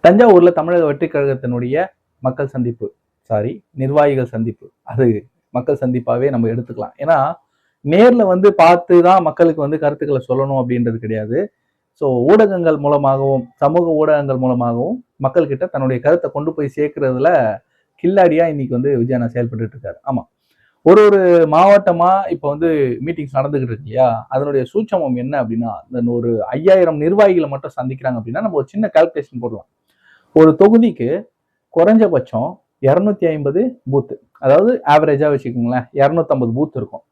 தஞ்சாவூர்ல தமிழக வெற்றிக் கழகத்தினுடைய மக்கள் சந்திப்பு, சாரி நிர்வாகிகள் சந்திப்பு. அது மக்கள் சந்திப்பாவே நம்ம எடுத்துக்கலாம். ஏன்னா, நேர்ல வந்து பார்த்து தான் மக்களுக்கு வந்து கருத்துக்களை சொல்லணும் அப்படின்றது கிடையாது. ஸோ ஊடகங்கள் மூலமாகவும், சமூக ஊடகங்கள் மூலமாகவும் மக்கள் கிட்ட தன்னுடைய கருத்தை கொண்டு போய் சேர்க்கிறதுல கில்லாடியா இன்னைக்கு வந்து விஜயண்ணா செயல்பட்டுட்டு இருக்காரு. ஆமா. ஒரு ஒரு மாவட்டமா இப்ப வந்து மீட்டிங்ஸ் நடந்துகிட்டு இருக்கு இல்லையா? அதனுடைய சூட்சமம் என்ன அப்படின்னா, இந்த ஒரு 5000 நிர்வாகிகளை மட்டும் சந்திக்கிறாங்க அப்படின்னா, நம்ம ஒரு சின்ன கால்குலேஷன் போடலாம். ஒரு தொகுதிக்கு குறைஞ்சபட்சம் 250 பூத்து. அதாவது ஆவரேஜா வச்சுக்கோங்களேன். 250 பூத் இருக்கும்.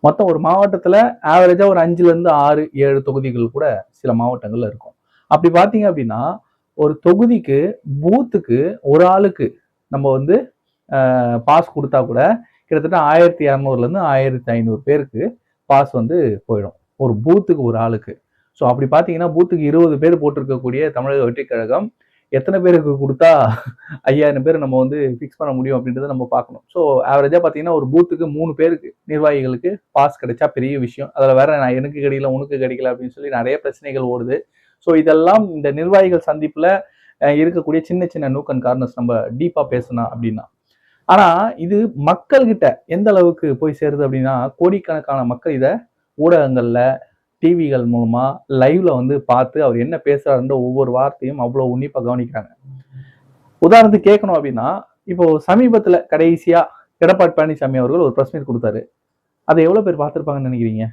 மொத்தம் ஒரு மாவட்டத்துல ஆவரேஜா ஒரு 5ல இருந்து 6, 7 தொகுதிகள் கூட சில மாவட்டங்கள்ல இருக்கும். அப்படி பாத்தீங்க அப்படின்னா, ஒரு தொகுதிக்கு பூத்துக்கு ஒரு ஆளுக்கு நம்ம வந்து பாஸ் கொடுத்தா கூட கிட்டத்தட்ட 1200ல இருந்து 1500 பேருக்கு பாஸ் வந்து போயிடும். ஒரு பூத்துக்கு ஒரு ஆளுக்கு. ஸோ அப்படி பாத்தீங்கன்னா பூத்துக்கு 20 பேர் போட்டிருக்கக்கூடிய தமிழக வெற்றிக் கழகம் எத்தனை பேருக்கு கொடுத்தா 5000 பேர் நம்ம வந்து ஃபிக்ஸ் பண்ண முடியும் அப்படின்றத நம்ம பார்க்கணும். ஸோ ஆவரேஜா பார்த்தீங்கன்னா ஒரு பூத்துக்கு 3 பேருக்கு நிர்வாகிகளுக்கு பாஸ் கிடைச்சா பெரிய விஷயம். அதில் வேற நான் எனக்கு கிடைக்கல உனக்கு கிடைக்கல அப்படின்னு சொல்லி நிறைய பிரச்சனைகள் ஓடுது. ஸோ இதெல்லாம் இந்த நிர்வாகிகள் சந்திப்புல இருக்கக்கூடிய சின்ன சின்ன நூக் அண்ட் கார்னர்ஸ் நம்ம டீப்பா பேசணும் அப்படின்னா. ஆனா இது மக்கள் கிட்ட எந்த அளவுக்கு போய் சேருது அப்படின்னா, கோடிக்கணக்கான மக்கள் இதை ஊடகங்கள்ல டிவிகள் மூலமா லைவ்ல வந்து பார்த்து அவர் என்ன பேசுறாருன்ற ஒவ்வொரு வார்த்தையும் அவ்வளவு உன்னிப்பா கவனிக்கிறாங்க. உதாரணத்துக்கு கேட்கணும் அப்படின்னா, இப்போ சமீபத்துல கடைசியா எடப்பாடி பழனிசாமி அவர்கள் ஒரு பிரஸ் மீட் கொடுத்தாரு. அதை எவ்வளவு பேர் பார்த்திருப்பாங்கன்னு நினைக்கிறீங்க?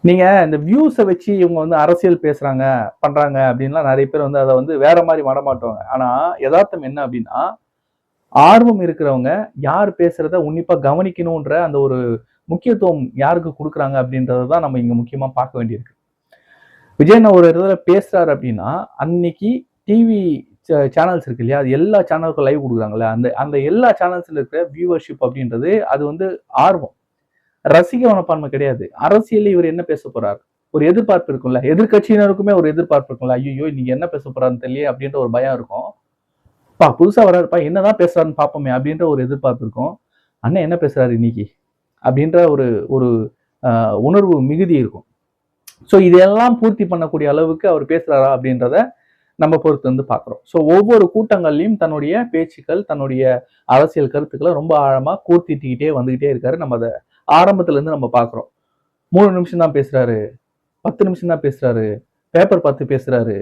நீங்க இந்த வியூஸை வச்சு இவங்க வந்து அரசியல் பேசுறாங்க பண்றாங்க அப்படின்லாம் நிறைய பேர் வந்து அதை வந்து வேற மாதிரி மடமாட்டுவாங்க. ஆனா யதார்த்தம் என்ன அப்படின்னா, ஆர்வம் இருக்கிறவங்க யார் பேசுறத உன்னிப்பா கவனிக்கணும்ன்ற அந்த ஒரு முக்கியத்துவம் யாருக்கு கொடுக்குறாங்க அப்படின்றத தான் நம்ம இங்க முக்கியமா பார்க்க வேண்டியிருக்கு. விஜயண்ணா ஒரு இடத்துல பேசுறாரு அப்படின்னா, அன்னைக்கு டிவி சேனல்ஸ் இருக்கு இல்லையா? அது எல்லா சேனலுக்கும் லைவ் கொடுக்குறாங்கல்ல, அந்த அந்த எல்லா சேனல்ஸ்ல இருக்கிற வியூவர்ஷிப் அப்படின்றது அது வந்து ஆர்வம். ரசிக மனப்பான்மை கிடையாது. அரசியல் இவர் என்ன பேச போறாரு? ஒரு எதிர்பார்ப்பு இருக்கும்ல. எதிர்கட்சியினருக்குமே ஒரு எதிர்பார்ப்பு இருக்கும்ல. ஐயோ இன்னைக்கு என்ன பேச போறாருன்னு தெரியல அப்படின்ற ஒரு பயம் இருக்கும். புதுசா வர்றாருப்பா என்னதான் பேசுறாருன்னு பார்ப்போமே அப்படின்ற ஒரு எதிர்பார்ப்பு இருக்கும். அண்ணன் என்ன பேசுறாரு இன்னைக்கு அப்படின்ற ஒரு ஒரு உணர்வு மிகுதி இருக்கும். ஸோ இதெல்லாம் பூர்த்தி பண்ணக்கூடிய அளவுக்கு அவர் பேசுறாரா அப்படின்றத நம்ம பொறுத்து வந்து பார்க்குறோம். ஸோ ஒவ்வொரு கூட்டங்கள்லையும் தன்னுடைய பேச்சுக்கள், தன்னுடைய அரசியல் கருத்துக்களை ரொம்ப ஆழமா கூர்த்திட்டுக்கிட்டே வந்துகிட்டே இருக்காரு. நம்ம அதை ஆரம்பத்துல இருந்து நம்ம பார்க்குறோம். 3 நிமிஷம் தான் பேசுறாரு, 10 நிமிஷம் தான் பேசுறாரு, பேப்பர் பார்த்து பேசுறாரு,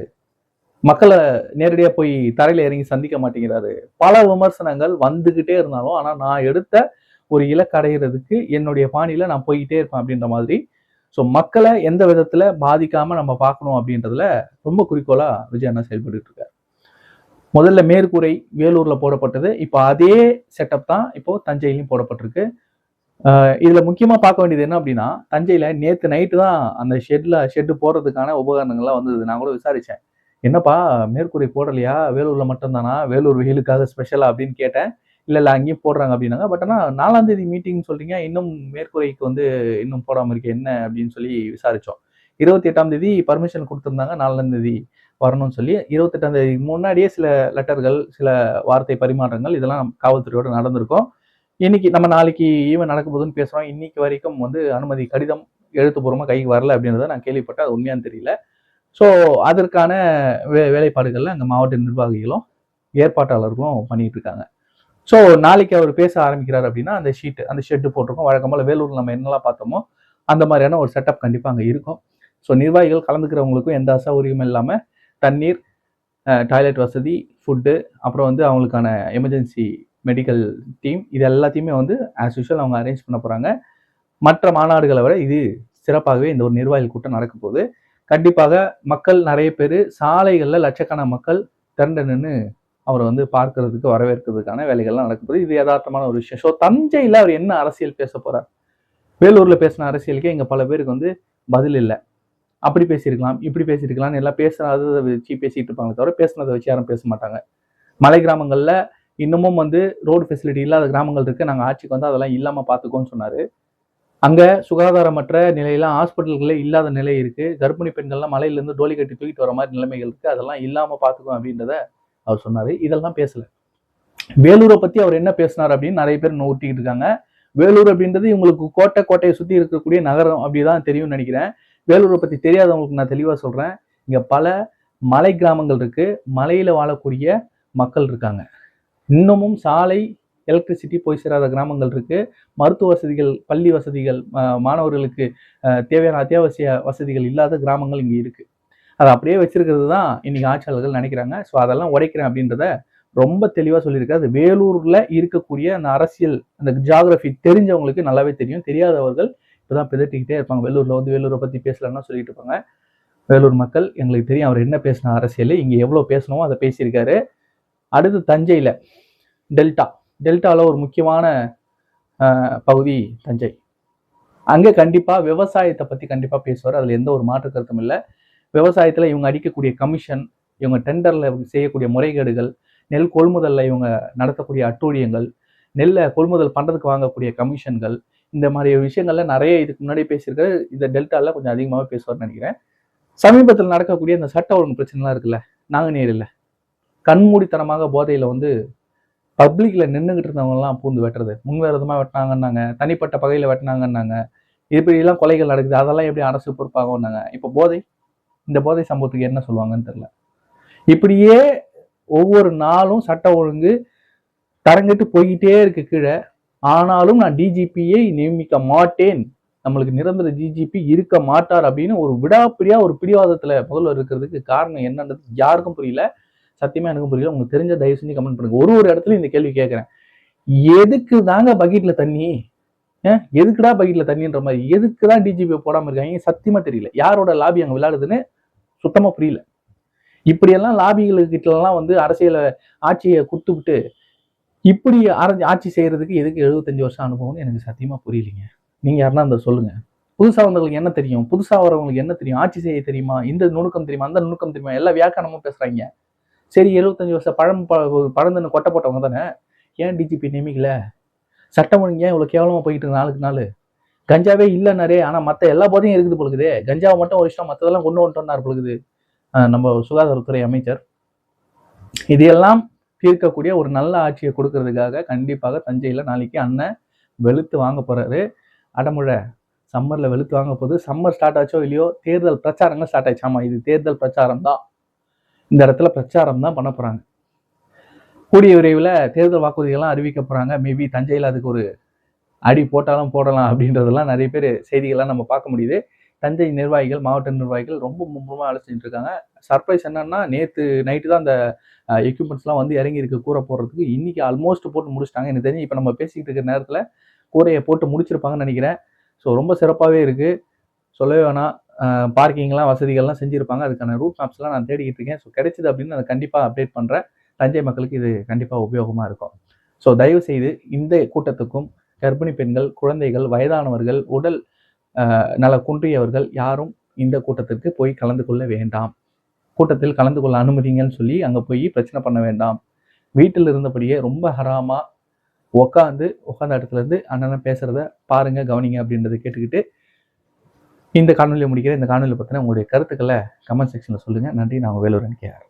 மக்களை நேரடியா போய் தரையில இறங்கி சந்திக்க மாட்டேங்கிறாரு. பல விமர்சனங்கள் வந்துகிட்டே இருந்தாலும், ஆனா நான் எடுத்த ஒரு இலக்கு அடைகிறதுக்கு என்னுடைய பாணியில நான் போய்கிட்டே இருப்பேன் அப்படின்ற மாதிரி. ஸோ மக்களை எந்த விதத்துல பாதிக்காம நம்ம பார்க்கணும் அப்படின்றதுல ரொம்ப குறிக்கோளா விஜய் அண்ணா செயல்பட்டு இருக்காரு. முதல்ல மேற்கூரை வேலூர்ல போடப்பட்டது. இப்போ அதே செட்டப் தான் இப்போ தஞ்சையிலையும் போடப்பட்டிருக்கு. இதுல முக்கியமா பார்க்க வேண்டியது என்ன அப்படின்னா, தஞ்சையில நேத்து நைட்டு தான் அந்த ஷெட்டு போடுறதுக்கான உபகரணங்கள்லாம் வந்தது. நான் கூட விசாரிச்சேன். என்னப்பா மேற்கூரை போடலையா? வேலூர்ல மட்டும் தானா? வேலூர் வெயிலுக்காக ஸ்பெஷலா அப்படின்னு கேட்டேன். இல்ல அங்கேயும் போடுறாங்க அப்படின்னாங்க. பட் ஆனா 4ஆம் தேதி மீட்டிங் சொல்றீங்க. இன்னும் மேற்கூரைக்கு வந்து இன்னும் போடாம இருக்கு என்ன அப்படின்னு சொல்லி விசாரிச்சோம். 28ஆம் தேதி பர்மிஷன் கொடுத்திருந்தாங்க. 4ஆம் தேதி வரணும்னு சொல்லி 28ஆம் தேதி முன்னாடியே சில லெட்டர்கள், சில வார்த்தை பரிமாற்றங்கள் இதெல்லாம் காவல்துறையோட நடந்திருக்கும். இன்னைக்கு நம்ம நாளைக்கு ஈவன் நடக்க போகுதுன்னு பேசுறோம். இன்னைக்கு வரைக்கும் வந்து அனுமதி கடிதம் எழுத்துப்பூர்வமா கைக்கு வரல அப்படின்றத நான் கேள்விப்பட்டேன். அது உண்மையான்னு தெரியல. ஸோ அதற்கான வேலைப்பாடுகள்ல அங்க மாவட்ட நிர்வாகிகளும் ஏற்பாட்டாளர்களும் பண்ணிட்டு இருக்காங்க. ஸோ நாளைக்கு அவர் பேச ஆரம்பிக்கிறார் அப்படின்னா அந்த ஷெட்டு போட்டிருக்கோம். வழக்கம் போல வேலூர்ல நம்ம என்னெல்லாம் பார்த்தோமோ அந்த மாதிரியான ஒரு செட்டப் கண்டிப்பா அங்க இருக்கும். ஸோ நிர்வாகிகள் கலந்துக்கிறவங்களுக்கும் எந்த அசௌகரியமும் இல்லாம தண்ணீர், டாய்லெட் வசதி, ஃபுட்டு, அப்புறம் வந்து அவங்களுக்கான எமர்ஜென்சி மெடிக்கல் டீம் இது எல்லாத்தையுமே வந்து ஆஸ் யூஷுவல் அவங்க அரேஞ்ச் பண்ண போறாங்க. மற்ற மாநாடுகளை விட இது சிறப்பாகவே இந்த ஒரு நிர்வாகிகள் கூட்டம் நடக்க போகுது. கண்டிப்பாக மக்கள் நிறைய பேர் சாலைகள்ல லட்சக்கணக்கான மக்கள் திரண்டு நின்று அவரை வந்து பார்க்கறதுக்கு வரவேற்கிறதுக்கான வேலைகள்லாம் நடக்குது. இது யதார்த்தமான ஒரு விஷயம். ஸோ தஞ்சையில அவர் என்ன அரசியல் பேச போறார்? வேலூர்ல பேசின அரசியலுக்கே இங்க பல பேருக்கு வந்து பதில் இல்லை. அப்படி பேசியிருக்கலாம், இப்படி பேசியிருக்கலாம்னு எல்லாம் பேசுறதை வச்சு பேசிட்டு இருப்பாங்க தவிர பேசுனதை வச்சு யாரும் பேச மாட்டாங்க. மலை கிராமங்கள்ல இன்னமும் வந்து ரோடு ஃபெசிலிட்டி இல்லாத கிராமங்கள் இருக்கு. நாங்கள் ஆட்சிக்கு வந்து அதெல்லாம் இல்லாம பார்த்துக்கோன்னு சொன்னாரு. அங்க சுகாதாரமற்ற நிலையில ஹாஸ்பிட்டல்களே இல்லாத நிலை இருக்கு. கர்ப்பிணி பெண்கள்லாம் மலையிலிருந்து டோலி கட்டி தூக்கிட்டு வர மாதிரி நிலைமைகள் இருக்கு. அதெல்லாம் இல்லாம பார்த்துக்கோ அப்படின்றத அவர் சொன்னாரு. இதெல்லாம் பேசல. வேலூரை பத்தி அவர் என்ன பேசினார் அப்படின்னு நிறைய பேர் ஊட்டிக்கிட்டு இருக்காங்க. வேலூர் அப்படின்றது இவங்களுக்கு கோட்டையை சுத்தி இருக்கக்கூடிய நகரம் அப்படிதான் தெரியும்னு நினைக்கிறேன். வேலூரை பத்தி தெரியாதவங்களுக்கு நான் தெளிவா சொல்றேன். இங்க பல மலை கிராமங்கள் இருக்கு, மலையில வாழக்கூடிய மக்கள் இருக்காங்க. இன்னமும் சாலை, எலக்ட்ரிசிட்டி போய் சேராத கிராமங்கள் இருக்கு. மருத்துவ வசதிகள், பள்ளி வசதிகள், மாணவர்களுக்கு தேவையான அத்தியாவசிய வசதிகள் இல்லாத கிராமங்கள் இங்க இருக்கு. அதை அப்படியே வச்சிருக்கிறது தான் இன்னைக்கு ஆட்சியாளர்கள் நினைக்கிறாங்க. ஸோ அதெல்லாம் உடைக்கிறேன் அப்படின்றத ரொம்ப தெளிவா சொல்லியிருக்காரு. வேலூர்ல இருக்கக்கூடிய அந்த அரசியல், அந்த ஜியாகிரபி தெரிஞ்சவங்களுக்கு நல்லாவே தெரியும். தெரியாதவர்கள் இப்பதான் பிதட்டிக்கிட்டே இருப்பாங்க. வேலூர்ல வந்து வேலூரை பத்தி பேசலன்னா சொல்லிட்டு இருப்பாங்க. வேலூர் மக்கள் எங்களுக்கு தெரியும் அவர் என்ன பேசின அரசியல், இங்க எவ்வளவு பேசணுமோ அதை பேசியிருக்காரு. அடுத்து தஞ்சையில டெல்டால ஒரு முக்கியமான பகுதி தஞ்சை. அங்க கண்டிப்பா விவசாயத்தை பத்தி கண்டிப்பா பேசுவார். அதுல எந்த ஒரு மாற்று கருத்தும் இல்லை. விவசாயத்துல இவங்க அடிக்கக்கூடிய கமிஷன், இவங்க டெண்டர்ல செய்யக்கூடிய முறைகேடுகள், நெல் கொள்முதல்ல இவங்க நடத்தக்கூடிய அட்டூழியங்கள், நெல்லை கொள்முதல் பண்றதுக்கு வாங்கக்கூடிய கமிஷன்கள், இந்த மாதிரி விஷயங்கள்ல நிறைய இதுக்கு முன்னாடி பேசியிருக்காரு. இதை டெல்டால கொஞ்சம் அதிகமாகவே பேசுவார்னு நினைக்கிறேன். சமீபத்தில் நடக்கக்கூடிய இந்த சட்ட ஒழுங்கு பிரச்சனைலாம் இருக்குல்ல, நாங்குநேரில் கண்மூடித்தனமாக போதையில வந்து பப்ளிக்ல நின்றுகிட்டு இருந்தவங்க எல்லாம் பூந்து வெட்டுறது, முன்விரோதமா வெட்டினாங்கன்னாங்க, தனிப்பட்ட பகையில வெட்டினாங்கன்னாங்க, இப்படி எல்லாம் கொலைகள் நடக்குது, அதெல்லாம் எப்படி அரசு பொறுப்பாகும்னாங்க. இப்ப இந்த போதை சம்பவத்துக்கு என்ன சொல்லுவாங்கன்னு தெரியல. இப்படியே ஒவ்வொரு நாளும் சட்ட ஒழுங்கு தரங்கிட்டு போய்கிட்டே இருக்கு கீழே. ஆனாலும் நான் டிஜிபியை நியமிக்க மாட்டேன், நம்மளுக்கு நிரந்தர டிஜிபி இருக்க மாட்டார் அப்படின்னு ஒரு விடாப்பிடியா ஒரு பிடிவாதத்துல முதல்வர் இருக்கிறதுக்கு காரணம் என்னன்றது யாருக்கும் புரியல. சத்தியமா எனக்கும் புரியல. உங்களுக்கு தெரிஞ்ச தயவு செஞ்சு கமெண்ட் பண்ணுங்க. ஒரு இடத்துல இந்த கேள்வி கேட்கிறேன், எதுக்கு தாங்க பக்கெட்ல தண்ணி, எதுக்குடா பக்கெட்ல தண்ணின்ற மாதிரி, எதுக்குதான் டிஜிபி போடாம இருக்காங்க, சத்தியமா தெரியல. யாரோட லாபி அங்க விளையாடுதுன்னு சுத்தமா புரியல. இப்படியெல்லாம் லாபிகளுக்கிட்ட எல்லாம் வந்து அரசியல ஆட்சியை கொடுத்துவிட்டு இப்படி ஆட்சி செய்யறதுக்கு எதுக்கு 75 வருஷம் அனுபவம்னு எனக்கு சத்தியமா புரியலைங்க. நீங்க யாருன்னா அந்த சொல்லுங்க. புதுசா வந்தவங்களுக்கு என்ன தெரியும், புதுசா வரவங்களுக்கு என்ன தெரியும், ஆட்சி செய்ய தெரியுமா, இந்த நுணுக்கம் தெரியுமா, அந்த நுணுக்கம் தெரியுமா, எல்லா வியாக்கியானமும் பேசுறாங்க. சரி 75 வருஷம் பழந்துன்னு கொட்டை போட்டவங்க தானே, ஏன் டிஜிபி நியமிக்கல? சட்டம் ஒழுங்கு ஏன் இவ்வளவு கேவலமா போயிட்டு இருக்கு நாளுக்கு நாள்? கஞ்சாவே இல்லைன்னாரே, ஆனா மத்த எல்லா போதையும் இருக்குது பொழுது, கஞ்சாவை மட்டும் ஒரு இஷ்டம் மற்றதெல்லாம் கொண்டு வந்துட்டோம்னாரு பொழுது நம்ம சுகாதாரத்துறை அமைச்சர். இதையெல்லாம் தீர்க்கக்கூடிய ஒரு நல்ல ஆட்சியை கொடுக்கறதுக்காக கண்டிப்பாக தஞ்சையில நாளைக்கு அண்ணன் வெளுத்து வாங்க போறாரு. அடமுழை சம்மர்ல வெளுத்து வாங்க போகுது. சம்மர் ஸ்டார்ட் ஆச்சோ இல்லையோ, தேர்தல் பிரச்சாரங்கள் ஸ்டார்ட் ஆயிடுச்சு. ஆமா, இது தேர்தல் பிரச்சாரம் தான். இந்த இடத்துல பிரச்சாரம் தான் பண்ண போறாங்க. கூடிய விரைவில் தேர்தல் வாக்குறுதிகள்லாம் அறிவிக்க போறாங்க. மேபி தஞ்சையில் அதுக்கு ஒரு அடி போட்டாலும் போடலாம் அப்படின்றதெல்லாம் நிறைய பேர் செய்திகள்லாம் நம்ம பார்க்க முடியுது. தஞ்சை நிர்வாகிகள், மாவட்ட நிர்வாகிகள் ரொம்ப மும்முரமாக வேலை செஞ்சுட்டு இருக்காங்க. சர்ப்ரைஸ் என்னன்னா, நேற்று நைட்டு தான் அந்த எக்யூப்மெண்ட்ஸ்லாம் வந்து இறங்கி இருக்கு கூரை போடுறதுக்கு. இன்னைக்கு ஆல்மோஸ்ட் போட்டு முடிச்சிட்டாங்க. எனக்கு தெரிஞ்சு இப்போ நம்ம பேசிக்கிட்டு இருக்கிற நேரத்தில் கூரையை போட்டு முடிச்சிருப்பாங்கன்னு நினைக்கிறேன். ஸோ ரொம்ப சிறப்பாகவே இருக்கு, சொல்லவே வேணாம். பார்க்கிங்லாம் வசதிகள்லாம் செஞ்சுருப்பாங்க. அதுக்கான ரூட் மேப்ஸ்லாம் நான் தேடிக்கிட்டு இருக்கேன். ஸோ கிடைச்சிது அப்படின்னு நான் கண்டிப்பாக அப்டேட் பண்ணுறேன். தஞ்சை மக்களுக்கு இது கண்டிப்பாக உபயோகமாக இருக்கும். ஸோ தயவு செய்து இந்த கூட்டத்துக்கும் கர்ப்பிணி பெண்கள், குழந்தைகள், வயதானவர்கள், உடல் நல குன்றியவர்கள் யாரும் இந்த கூட்டத்திற்கு போய் கலந்து கொள்ள வேண்டாம். கூட்டத்தில் கலந்து கொள்ள அனுமதிங்கன்னு சொல்லி அங்கே போய் பிரச்சனை பண்ண வேண்டாம். வீட்டில் இருந்தபடியே ரொம்ப ஹராமா உட்காந்த இடத்துல இருந்து அண்ணன் பேசுறத பாருங்க, கவனிங்க அப்படின்றத கேட்டுக்கிட்டு இந்த காணொலியை முடிக்கிறேன். இந்த காணொலியை பற்றின உங்களுடைய கருத்துக்களை கமெண்ட் செக்ஷனில் சொல்லுங்க. நன்றி. நான் வேலூரன் கேஆர்.